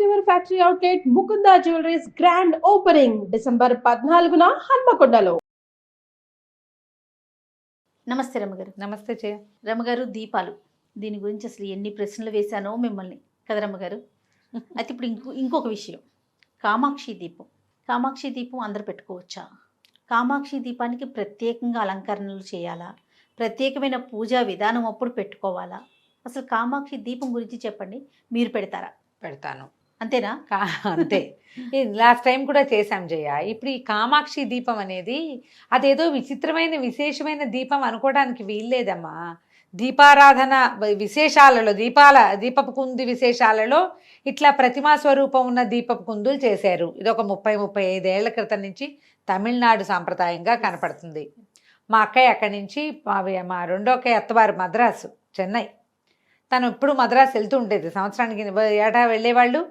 ever factory outlet Mukunda Jewelry's grand opening December 14న హన్మకొండలో. నమస్తే రమగారు. నమస్తే చే రమగారు, దీపాలు దీని గురించి అసలు ఎన్ని ప్రశ్నలు వేశానో మిమ్మల్ని కదా రమగారు. అయితే ఇప్పుడు ఇంకొక విషయం, కామాక్షి దీపం అందరు పెట్టుకోవచ్చా? కామాక్షి దీపానికి ప్రత్యేకంగా అలంకరణలు చేయాలా? ప్రత్యేకమైన పూజా విధానం అప్పుడు పెట్టుకోవాలా? అసలు కామాక్షి దీపం గురించి చెప్పండి. మీరు పెడతారా? పెడతాను. అంతేనా? అంతే. లాస్ట్ టైం కూడా చేశాం జయ. ఇప్పుడు ఈ కామాక్షి దీపం అనేది అదేదో విచిత్రమైన విశేషమైన దీపం అనుకోవడానికి వీల్లేదమ్మా. దీపారాధన విశేషాలలో దీపపు కుంది విశేషాలలో ఇట్లా ప్రతిమా స్వరూపం ఉన్న దీపపు కుందులు చేశారు. ఇది ఒక 30-35 ఏళ్ల క్రితం నుంచి తమిళనాడు సాంప్రదాయంగా కనపడుతుంది. మా అక్కయ్య అక్కడి నుంచి, మా రెండో అక్కయ్య అత్తవారు మద్రాసు, చెన్నై. తను ఇప్పుడు మద్రాసు వెళ్తూ ఉండేది. సంవత్సరానికి ఏటా వెళ్ళేవాళ్ళు,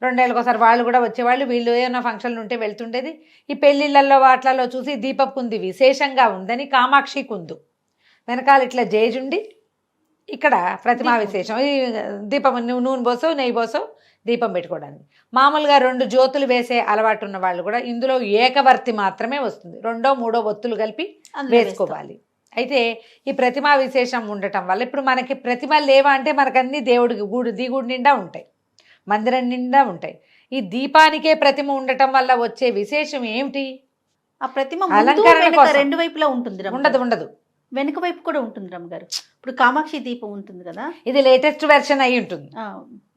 2 ఏళ్ళకోసారి వాళ్ళు కూడా వచ్చేవాళ్ళు. వీళ్ళు ఏమైనా ఫంక్షన్లు ఉంటే వెళ్తుండేది. ఈ పెళ్ళిళ్ళల్లో వాటిలలో చూసి దీపపు కుంది విశేషంగా ఉందని కామాక్షి కుందు వెనకాల ఇట్లా జేజుండి ఇక్కడ ప్రతిమా విశేషం. ఈ దీపం నూనె పోసో నెయ్యి పోసో దీపం పెట్టుకోవడానికి. మామూలుగా 2 జ్యోతులు వేసే అలవాటు ఉన్న వాళ్ళు కూడా ఇందులో ఏకవర్తి మాత్రమే వస్తుంది. 2-3 ఒత్తులు కలిపి వేసుకోవాలి. అయితే ఈ ప్రతిమా విశేషం ఉండటం వల్ల ఇప్పుడు మనకి ప్రతిమలు లేవా అంటే మనకు అన్ని దేవుడికి దిగుడు నిండా ఉంటాయి, మందిరం నిండా ఉంటాయి. ఈ దీపానికే ప్రతిమ ఉండటం వల్ల వచ్చే విశేషం ఏమిటి? ఆ ప్రతిమ అలంకరణ రెండు వైపులా ఉంటుంది. ఉండదు, వెనుక వైపు కూడా ఉంటుంది రమ్మగారు. ఇప్పుడు కామాక్షి దీపం ఉంటుంది కదా, ఇది లేటెస్ట్ వెర్షన్ అయి ఉంటుంది.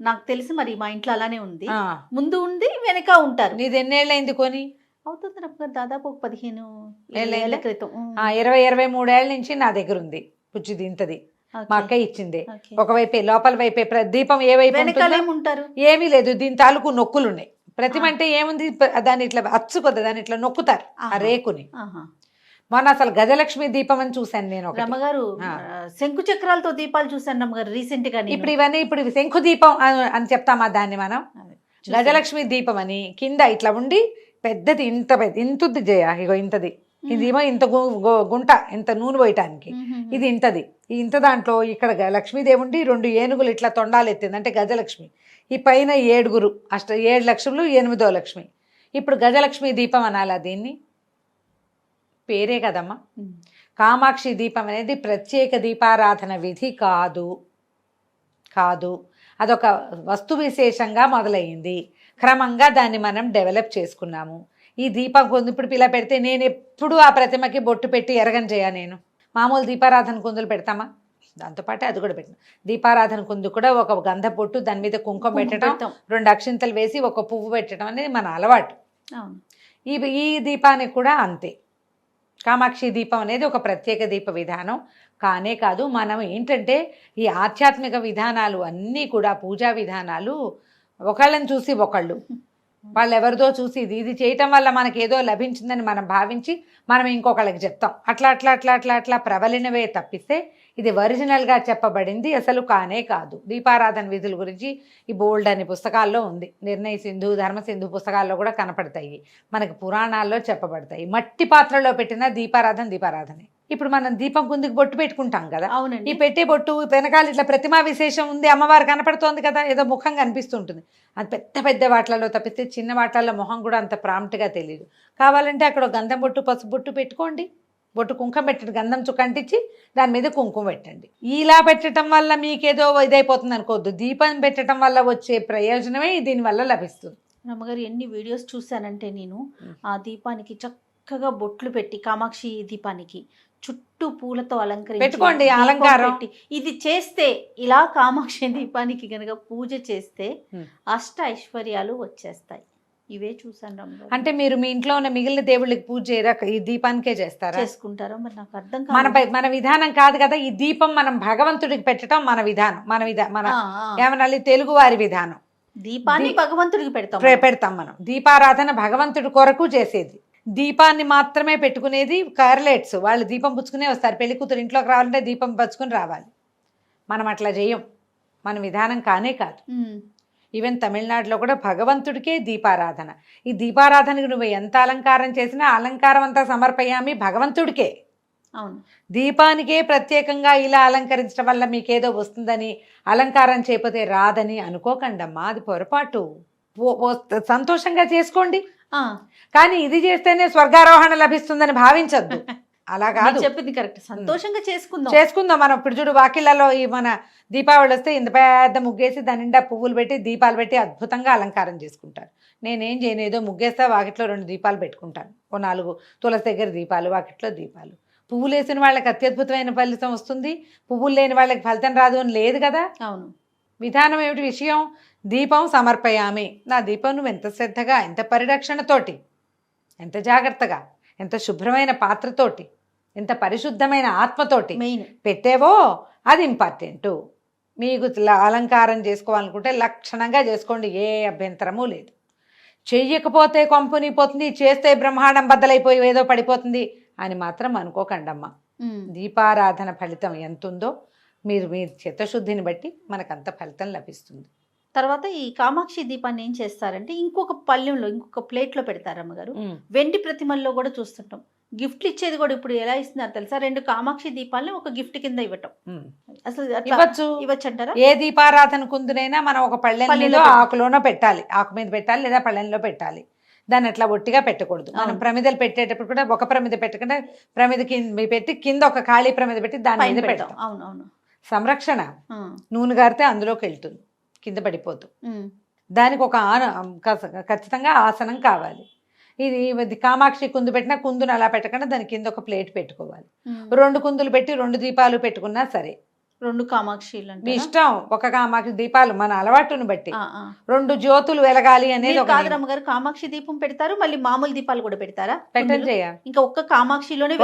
నాకు తెలిసి మరి మా ఇంట్లో అలానే ఉంది. ముందు ఉంది, వెనక ఉంటారు. నీది ఎన్నేళ్ళైంది కొని? అవుతుంది రమ్మగారు, దాదాపు 15 ఏళ్ల క్రితం. 20-23 ఏళ్ల నుంచి నా దగ్గర ఉంది. పుచ్చిది ఇంతది మా అక్క ఇచ్చింది. ఒకవైపే లోపల వైపే దీపం ఏ వైపు ఉంటారు? ఏమీ లేదు, దీని తాలూకు నొక్కులు ఉన్నాయి. ప్రతిమ అంటే ఏముంది, దాన్ని ఇట్లా అచ్చుకొద్ద, దాన్ని ఇట్లా నొక్కుతారు ఆ రేకుని. మొన్న అసలు గజలక్ష్మి దీపం అని చూశాను నేను. రమ్మగారు శంకు చక్రాలతో దీపాలు చూశాను రమ్మగారు రీసెంట్ గా. ఇప్పుడు శంకు దీపం అని చెప్తామా దాన్ని మనం? గజలక్ష్మి దీపం అని కింద ఇట్లా ఉండి పెద్దది, ఇంతుంది జయ, ఇగో ఇంతది. ఇదేమో ఇంత గుంట, ఇంత నూనె పోయటానికి. ఇది ఇంతది. ఈ ఇంత దాంట్లో ఇక్కడ లక్ష్మీదేవుండి 2 ఏనుగులు ఇట్లా తొండాలు ఎత్తింది, అంటే గజలక్ష్మి. ఈ పైన 7 లక్ష్ములు, 8వ లక్ష్మి. ఇప్పుడు గజలక్ష్మి దీపం అనాలా దీన్ని? పేరే కదమ్మా. కామాక్షి దీపం అనేది ప్రత్యేక దీపారాధన విధి కాదు. అదొక వస్తు విశేషంగా మొదలయ్యింది. క్రమంగా దాన్ని మనం డెవలప్ చేసుకున్నాము. ఈ దీపం కొందు ఇప్పుడు పిల్ల పెడితే నేను ఎప్పుడు ఆ ప్రతిమకి బొట్టు పెట్టి ఎరగని చేయ. నేను మామూలు దీపారాధన కుందులు పెడతామా, దాంతోపాటే అది కూడా పెట్టిన దీపారాధన కుందు కూడా ఒక గంధ పొట్టు, దాని మీద కుంకుమ పెట్టడం, 2 అక్షింతలు వేసి ఒక పువ్వు పెట్టడం అనేది మన అలవాటు. ఈ దీపానికి కూడా అంతే. కామాక్షి దీపం అనేది ఒక ప్రత్యేక దీప విధానం కానే కాదు. మనం ఏంటంటే ఈ ఆధ్యాత్మిక విధానాలు అన్నీ కూడా, పూజా విధానాలు ఒకళ్ళని చూసి ఒకళ్ళు, వాళ్ళు ఎవరిదో చూసి ఇది చేయటం వల్ల మనకి ఏదో లభించిందని మనం భావించి మనం ఇంకొకళ్ళకి చెప్తాం. అట్లా ప్రబలినవే తప్పిస్తే ఇది ఒరిజినల్గా చెప్పబడింది అసలు కానే కాదు. దీపారాధన విధుల గురించి ఈ బోల్డ్ అనే పుస్తకాల్లో ఉంది. నిర్ణయ సింధు, ధర్మ సింధు పుస్తకాల్లో కూడా కనపడతాయి, మనకి పురాణాల్లో చెప్పబడతాయి. మట్టి పాత్రలో పెట్టిన దీపారాధనే. ఇప్పుడు మనం దీపం కుందుకు బొట్టు పెట్టుకుంటాం కదా, ఈ పెట్టే బొట్టు వెనకాల ఇట్లా ప్రతిమా విశేషం ఉంది, అమ్మవారు కనపడుతోంది కదా, ఏదో ముఖం కనిపిస్తుంటుంది. అది పెద్ద వాటిలలో తప్పిస్తే చిన్న వాటిలలో మొహం కూడా అంత ప్రాంప్ట్గా తెలియదు. కావాలంటే అక్కడ గంధం బొట్టు, పసుపు బొట్టు పెట్టుకోండి, బొట్టు కుంకుమ పెట్టండి, గంధం చుక్క అంటించి దాని మీద కుంకుమ పెట్టండి. ఇలా పెట్టడం వల్ల మీకేదో ఇదైపోతుంది అనుకోవద్దు. దీపం పెట్టడం వల్ల వచ్చే ప్రయోజనమే దీనివల్ల లభిస్తుంది. అమ్మగారు ఎన్ని వీడియోస్ చూశానంటే నేను, ఆ దీపానికి చక్కగా బొట్లు పెట్టి, కామాక్షి దీపానికి చుట్టూ పూలతో అలంకరించి పెట్టుకోండి, అలంకారం ఇది చేస్తే, ఇలా కామాక్షి దీపానికి కనుక పూజ చేస్తే అష్ట ఐశ్వర్యాలు వచ్చేస్తాయి. ఇవే చూసాను రమ్మగారు. అంటే మీరు మీ ఇంట్లో ఉన్న మిగిలిన దేవుళ్ళకి పూజ చేయరా, ఈ దీపానికే చేసుకుంటారా? మరి నాకు అర్థం కాదు. మన విధానం కాదు కదా ఈ దీపం. మనం భగవంతుడికి పెట్టడం మన విధానం, మన ఏమన్నా తెలుగు వారి విధానం. దీపాన్ని భగవంతుడికి పెడతాం మనం. దీపారాధన భగవంతుడి కొరకు చేసేది. దీపాన్ని మాత్రమే పెట్టుకునేది కార్లెట్స్. వాళ్ళు దీపం పుచ్చుకునే వస్తారు. పెళ్లి కూతురు ఇంట్లోకి రావాలంటే దీపం పుచ్చుకుని రావాలి. మనం అట్లా చేయం, మన విధానం కానే కాదు. ఈవెన్ తమిళనాడులో కూడా భగవంతుడికే దీపారాధన. ఈ దీపారాధనకు నువ్వు ఎంత అలంకారం చేసినా అలంకారం అంతా సమర్పయామి భగవంతుడికే. అవును, దీపానికే ప్రత్యేకంగా ఇలా అలంకరించడం వల్ల మీకేదో వస్తుందని, అలంకారం చేయకపోతే రాదని అనుకోకండమ్మా, అది పొరపాటు. సంతోషంగా చేసుకోండి. ఆ, కానీ ఇది చేస్తేనే స్వర్గారోహణ లభిస్తుందని భావించద్దు. అలా మీరు కాదు, చెప్పింది కరెక్ట్. సంతోషంగా చేసుకుందాం. చేసుకుందాం. మనం ఇప్పుడు చూడు వాకిళ్ళలో ఈ మన దీపావళి వస్తే ఇంత పెద్ద ముగ్గేసి దాని నిండా పువ్వులు పెట్టి దీపాలు పెట్టి అద్భుతంగా అలంకారం చేసుకుంటారు. నేనేం చేయను, ఏదో ముగ్గేస్తా, వాకిట్లో 2 దీపాలు పెట్టుకుంటాను, ఓ 4 తులసి దగ్గర దీపాలు, వాకిట్లో దీపాలు. పువ్వులు వేసిన వాళ్ళకి అత్యద్భుతమైన ఫలితం వస్తుంది, పువ్వులు లేని వాళ్ళకి ఫలితం రాదు అని లేదు కదా. అవును. విధానం ఏమిటి విషయం? దీపం సమర్పయామి. నా దీపం నువ్వు ఎంత శ్రద్ధగా, ఎంత పరిరక్షణతోటి, ఎంత జాగ్రత్తగా, ఎంత శుభ్రమైన పాత్రతోటి, ఎంత పరిశుద్ధమైన ఆత్మతోటి మెయిన్ పెట్టేవో అది ఇంపార్టెంటు. మీకు అలంకారం చేసుకోవాలనుకుంటే లక్షణంగా చేసుకోండి, ఏ అభ్యంతరము లేదు. చెయ్యకపోతే కొంపని పోతుంది, చేస్తే బ్రహ్మాండం బద్దలైపోయి ఏదో పడిపోతుంది అని మాత్రం అనుకోకండమ్మా. దీపారాధన ఫలితం ఎంతుందో మీరు మీ చిత్తశుద్ధిని బట్టి మనకంత ఫలితం లభిస్తుంది. తర్వాత ఈ కామాక్షి దీపాన్ని ఏం చేస్తారంటే ఇంకొక పళ్ళెంలో, ఇంకొక ప్లేట్లో పెడతారు అమ్మగారు. వెండి ప్రతిమల్లో కూడా చూస్తుంటాం. గిఫ్ట్లు ఇచ్చేది కూడా ఇప్పుడు ఎలా ఇస్తున్నారు తెలుసా? 2 కామాక్షి దీపాలని ఒక గిఫ్ట్ కింద ఇవ్వటం. అసలు ఇవ్వచ్చు అంటారా? ఏ దీపారాధన కుందునైనా మనం ఒక పళ్ళెంలో ఆకులోనో పెట్టాలి, ఆకు మీద పెట్టాలి లేదా పళ్ళెంలో పెట్టాలి. దాన్ని అట్లా ఒట్టిగా పెట్టకూడదు. మనం ప్రమిదలు పెట్టేటప్పుడు కూడా ఒక ప్రమిద పెట్టకుండా ప్రమిద కింద పెట్టి కింద ఒక ఖాళీ ప్రమిద పెట్టి దాని మీద పెడతాం. అవునవును. సంరక్షణ. నూనె గారితే అందులోకి వెళ్తుంది, కింద పడిపోతుంది. దానికి ఒక ఖచ్చితంగా ఆసనం కావాలి. ఇది కామాక్షి కుందు పెట్టినా కుందును అలా పెట్టకుండా దాని కింద ఒక ప్లేట్ పెట్టుకోవాలి. 2 కుందులు పెట్టి 2 దీపాలు పెట్టుకున్నా సరే. 2 కామాక్షి మీ ఇష్టం. ఒక కామాక్షి దీపాలు మన అలవాటును బట్టి 2 జ్యోతులు వెలగాలి అనేది గారు కామాక్షి దీపం పెడతారు, మళ్ళీ మామూలు దీపాలు కూడా పెడతారా? పెట్టండి చేయ. ఇంకా ఒక్క కామాక్షిలోనే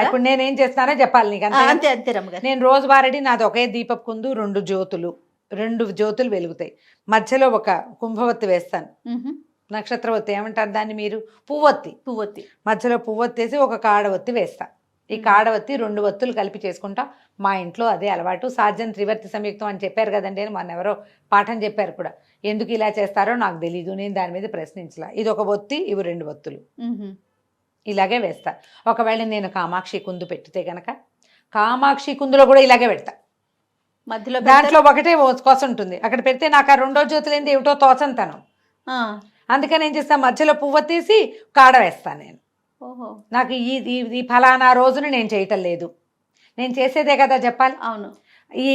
ఇప్పుడు నేనేం చేస్తానో చెప్పాలి నీకు. అంతే అంతే రమ్మగారు. నేను రోజువారీ నాది ఒకే దీపపు కుందు, 2 జ్యోతులు వెలుగుతాయి. మధ్యలో ఒక కుంభవత్తి వేస్తాను, నక్షత్రవత్తి ఏమంటారు దాన్ని మీరు? పువ్వొత్తి. మధ్యలో పువ్వొత్తి వేసి ఒక కాడవత్తి వేస్తా. ఈ కాడవత్తి 2 వత్తులు కలిపి చేసుకుంటా. మా ఇంట్లో అదే అలవాటు. సాధ్యం త్రివర్తి సంయుక్తం అని చెప్పారు కదండి, మొన్న ఎవరో పాఠం చెప్పారు కూడా. ఎందుకు ఇలా చేస్తారో నాకు తెలీదు, నేను దాని మీద ప్రశ్నించలా. ఇది ఒక వత్తి, ఇవి 2 వత్తులు ఇలాగే వేస్తా. ఒకవేళ నేను కామాక్షి కుందు పెట్టితే గనక కామాక్షి కుందులో కూడా ఇలాగే పెడతా. మధ్యలో దాంట్లో ఒకటే కోసం ఉంటుంది, అక్కడ పెడితే నాకు ఆ 2వ జ్యోతులు ఏంటి ఏమిటో తోచంతాను. అందుకని ఏం చేస్తాను, మధ్యలో పువ్వొత్తేసి కాడ వేస్తాను నేను. నాకు ఈ ఫలానా రోజున నేను చేయటం లేదు, నేను చేసేదే కదా చెప్పాలి. అవును. ఈ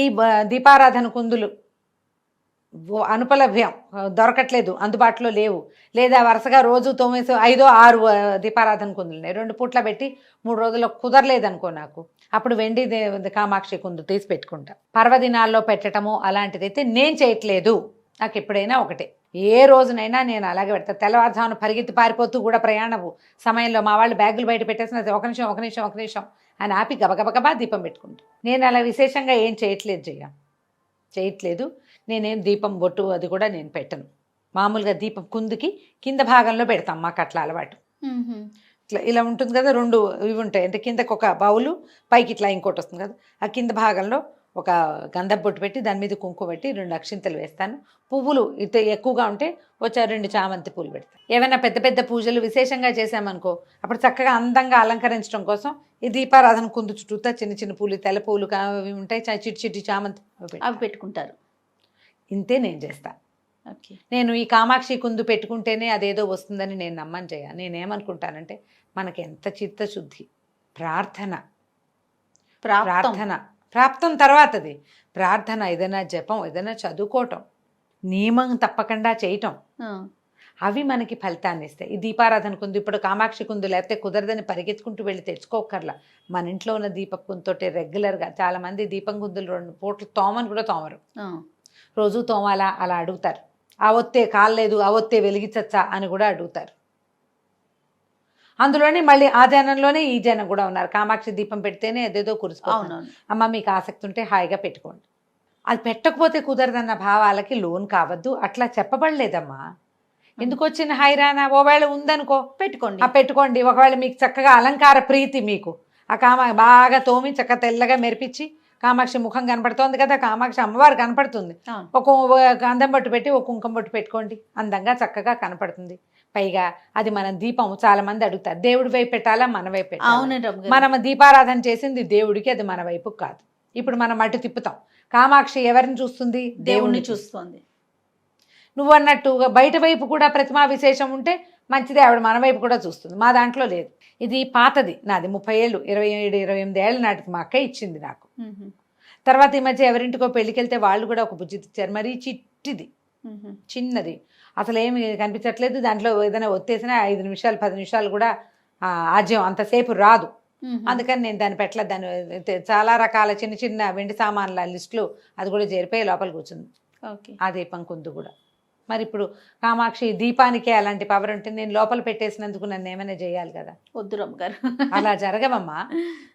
దీపారాధన కుందులు అనుపలభ్యం, దొరకట్లేదు, అందుబాటులో లేవు, లేదా వరుసగా రోజు 9, 5, 6 దీపారాధన కుందులు ఉన్నాయి, 2 పూట్ల పెట్టి 3 రోజుల్లో కుదరలేదనుకో నాకు, అప్పుడు వెండి కామాక్షి కుందు తీసి పెట్టుకుంటా. పర్వదినాల్లో పెట్టడము అలాంటిదైతే నేను చేయట్లేదు. నాకు ఎప్పుడైనా ఒకటే, ఏ రోజునైనా నేను అలాగే పెడతా. తెల్లవారుజామున పరిగెత్తి పారిపోతూ కూడా ప్రయాణము సమయంలో మా వాళ్ళు బ్యాగులు బయట పెట్టేసిన ఒక నిమిషం అని ఆపి గబగబగబా దీపం పెట్టుకుంటా. నేను అలా విశేషంగా ఏం చేయట్లేదు. నేనేం దీపం బొట్టు అది కూడా నేను పెట్టను. మామూలుగా దీపం కుందుకి కింద భాగంలో పెడతాం, మాకు అట్లా అలవాటు. ఇట్లా ఇలా ఉంటుంది కదా, 2 ఇవి ఉంటాయి, అంటే కిందకు ఒక బౌలు, పైకి ఇట్లా ఇంకోటి వస్తుంది కదా, ఆ కింద భాగంలో ఒక గంధం బొట్టు పెట్టి దాని మీద కుంకుమ పెట్టి 2 అక్షింతలు వేస్తాను. పువ్వులు ఇటు ఎక్కువగా ఉంటే వచ్చే 2 చామంతి పూలు పెడతాను. ఏమైనా పెద్ద పెద్ద పూజలు విశేషంగా చేసామనుకో, అప్పుడు చక్కగా అందంగా అలంకరించడం కోసం ఈ దీపారాధన కుందు చుట్టూతా చిన్న చిన్న పూలు, తెల్ల పూలు అవి ఉంటాయి, చిట్టి చామంతి అవి పెట్టుకుంటారు. ఇంతే నేను చేస్తా. నేను ఈ కామాక్షి కుందు పెట్టుకుంటేనే అదేదో వస్తుందని నేను నమ్మను చేయ. నేనేమనుకుంటానంటే మనకి ఎంత చిత్తశుద్ధి, ప్రాప్తం తర్వాతది ప్రార్థన, ఏదైనా జపం, ఏదైనా చదువుకోవటం, నియమం తప్పకుండా చేయటం, అవి మనకి ఫలితాన్ని ఇస్తాయి. ఈ దీపారాధన కుందు ఇప్పుడు కామాక్షి కుందు లేకపోతే కుదరదని పరిగెత్తుకుంటూ వెళ్ళి తెచ్చుకోకర్లా. మన ఇంట్లో ఉన్న దీపపు కుందుతోటి రెగ్యులర్గా, చాలామంది దీపం కుందులు 2 పూటలు తోమని కూడా తోమరు, రోజు తోమాలా అలా అడుగుతారు. ఆ ఒత్తే కాలేదు, ఆ ఒత్తే వెలిగించచ్చా అని కూడా అడుగుతారు. అందులోనే మళ్ళీ ఆ జనంలోనే ఈ జనం కూడా ఉన్నారు, కామాక్షి దీపం పెడితేనే అదేదో కురిసిపోతుంది. అమ్మ మీకు ఆసక్తి ఉంటే హాయిగా పెట్టుకోండి. అది పెట్టకపోతే కుదరదన్న భావాలకి లోన్ కావద్దు, అట్లా చెప్పబడలేదమ్మా. ఎందుకు వచ్చిన హైరానా? ఒకవేళ ఉందనుకో పెట్టుకోండి. ఒకవేళ మీకు చక్కగా అలంకార ప్రీతి, మీకు ఆ బాగా తోమి చక్కగా తెల్లగా మెరిపించి కామాక్షి ముఖం కనపడుతోంది కదా, కామాక్షి అమ్మవారు కనపడుతుంది, ఒక గంధం బొట్టు పెట్టి ఒక కుంకుమ బొట్టు పెట్టుకోండి, అందంగా చక్కగా కనపడుతుంది. పైగా అది మన దీపం, చాలా మంది అడుగుతారు దేవుడి వైపు పెట్టాలా మన వైపు పెట్టాలా? మనం దీపారాధన చేసింది దేవుడికి, అది మన వైపు కాదు. ఇప్పుడు మనం అటు తిప్పుతాం, కామాక్షి ఎవరిని చూస్తుంది? దేవుణ్ణి చూస్తుంది. నువ్వు అన్నట్టుగా బయట వైపు కూడా ప్రతిమా విశేషం ఉంటే మంచిదే, ఆవిడ మన వైపు కూడా చూస్తుంది. మా దాంట్లో లేదు. ఇది పాతది, నాది 30 ఏళ్ళు, 27-28 ఏళ్ళ నాటికి మా అక్క ఇచ్చింది నాకు. తర్వాత ఈ మధ్య ఎవరింటికో పెళ్ళికి వెళ్తే వాళ్ళు కూడా ఒక బుజ్జి ఇచ్చారు, మరీ చిట్టిది, చిన్నది, అసలు ఏమి కనిపించట్లేదు. దాంట్లో ఏదైనా ఒత్తేసినా 5 నిమిషాలు 10 నిమిషాలు కూడా ఆజ్యం అంతసేపు రాదు. అందుకని నేను దాన్ని పెట్టలేదు. దాన్ని చాలా రకాల చిన్న చిన్న వెండి సామాన్ల లిస్టులు అది కూడా చేరిపోయి లోపల కూర్చుంది. ఓకే. ఆ దీపం కుందు కూడా. మరి ఇప్పుడు కామాక్షి దీపానికే అలాంటి పవర్ ఉంటే నేను లోపల పెట్టేసినందుకు నన్ను ఏమైనా చేయాలి కదా. వద్దు రమ్మగారు, అలా జరగవమ్మా.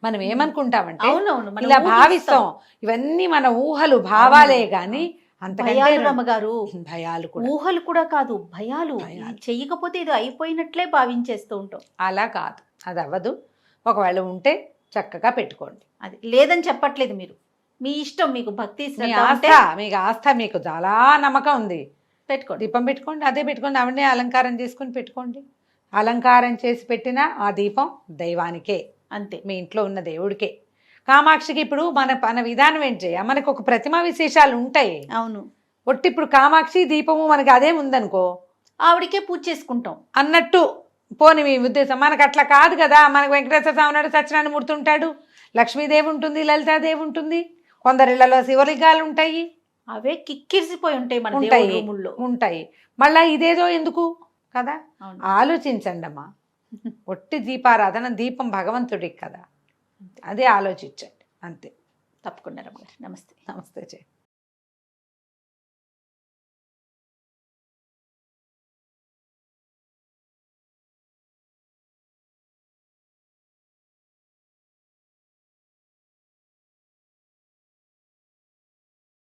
మనం ఏమనుకుంటామంటే అవునవును, మనం ఇలా ఊహిస్తాం. భావిస్తాం, ఇవన్నీ మన ఊహలు భావాలే గాని అంతకంటే భయాలు రమ్మగారు, భయాలు కూడా. ఊహలు కూడా కాదు, భయాలు. చెయ్యకపోతే ఇది అయిపోయినట్లే భావించేస్తూ ఉంటాం. అలా కాదు, అది అవ్వదు. ఒకవేళ ఉంటే చక్కగా పెట్టుకోండి. అది లేదని చెప్పట్లేదు, మీరు మీ ఇష్టం, మీకు భక్తి మీ శ్రద్ధ ఉంటే ఆస్థ మీకు చాలా నమ్మకం ఉంది, పెట్టుకోండి. దీపం పెట్టుకోండి, అదే పెట్టుకోండి. ఆవిడనే అలంకారం చేసుకుని పెట్టుకోండి. అలంకారం చేసి పెట్టిన ఆ దీపం దైవానికే, అంతే, మీ ఇంట్లో ఉన్న దేవుడికే. కామాక్షికి ఇప్పుడు మన విధానం ఏంటి, మనకు ఒక ప్రతిమా విశేషాలు ఉంటాయి. అవును, ఒట్టి ఇప్పుడు కామాక్షి దీపము మనకి అదే ఉందనుకో, ఆవిడికే పూజ చేసుకుంటాం అన్నట్టు. పోని మీ ఉద్దేశం, మనకు అట్లా కాదు కదా. మనకు వెంకటేశ్వర స్వామి నాడు సత్యనారాయణ మూర్తి ఉంటాడు, లక్ష్మీదేవి ఉంటుంది, లలితాదేవి ఉంటుంది, కొందరిళ్లలో శివలింగాలు ఉంటాయి, అవే కిక్కిరిసిపోయి ఉంటాయి మన ఉంటాయి దేవుడి రూముల్లో. ఉంటాయి. మళ్ళా ఇదేదో ఎందుకు కదా. అవును. ఆలోచించండి అమ్మా. ఒట్టి దీపారాధన, దీపం భగవంతుడికి కదా, అదే ఆలోచించండి అంతే. తప్పకుండా రమ్మగారు. నమస్తే. నమస్తే.